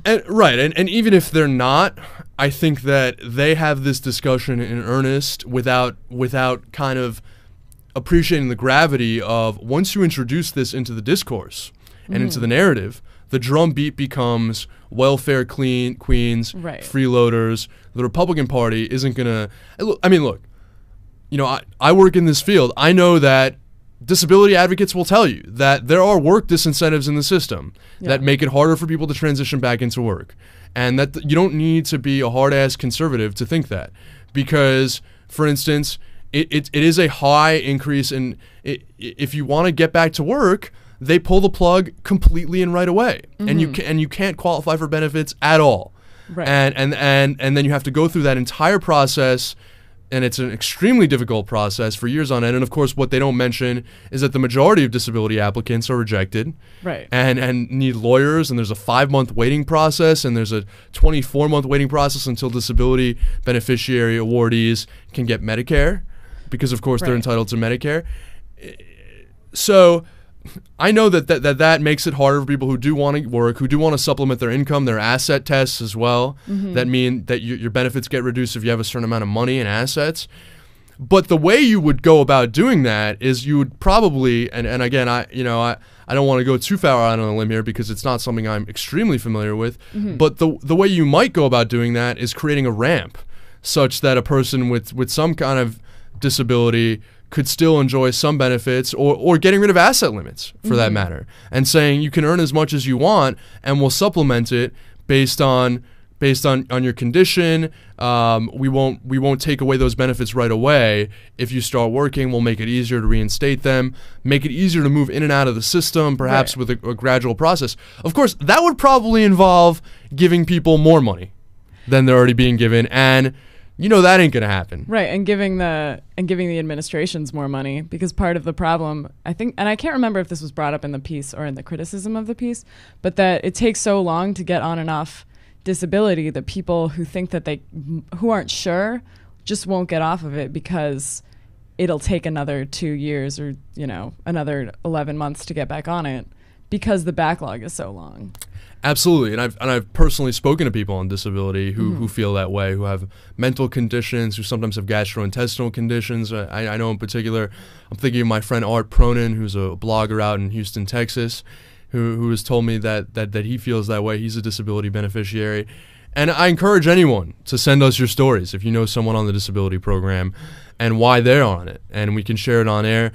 And even if they're not, I think that they have this discussion in earnest without kind of appreciating the gravity of, once you introduce this into the discourse and into the narrative, the drumbeat becomes welfare queens, freeloaders. The Republican Party isn't gonna. I mean, look, you know, I work in this field. I know that disability advocates will tell you that there are work disincentives in the system that make it harder for people to transition back into work, and that you don't need to be a hard-ass conservative to think that, because, for instance, it is a high increase in if you want to get back to work, they pull the plug completely and right away, and you can't qualify for benefits at all, and then you have to go through that entire process. And it's an extremely difficult process for years on end. And of course, what they don't mention is that the majority of disability applicants are rejected, and need lawyers. And there's a 5-month waiting process, and there's a 24-month waiting process until disability beneficiary awardees can get Medicare, because of course they're entitled to Medicare. So I know that makes it harder for people who do want to work, who do want to supplement their income, their asset tests as well, that mean that your benefits get reduced if you have a certain amount of money and assets. But the way you would go about doing that is you would probably, and again, I don't want to go too far out on a limb here because it's not something I'm extremely familiar with, but the way you might go about doing that is creating a ramp such that a person with some kind of disability could still enjoy some benefits, or getting rid of asset limits for that matter, and saying you can earn as much as you want and we'll supplement it based on your condition. We won't take away those benefits right away. If you start working, we'll make it easier to reinstate them, make it easier to move in and out of the system, perhaps with a gradual process. Of course, that would probably involve giving people more money than they're already being given, and you know that ain't gonna happen. Right, and giving the administrations more money, because part of the problem, I think, and I can't remember if this was brought up in the piece or in the criticism of the piece, but that it takes so long to get on and off disability that people who think that who aren't sure just won't get off of it because it'll take another 2 years or, you know, another 11 months to get back on it because the backlog is so long. Absolutely, and I've personally spoken to people on disability who feel that way, who have mental conditions, who sometimes have gastrointestinal conditions. I know in particular, I'm thinking of my friend Art Pronin, who's a blogger out in Houston, Texas, who has told me that he feels that way. He's a disability beneficiary, and I encourage anyone to send us your stories if you know someone on the disability program and why they're on it, and we can share it on air.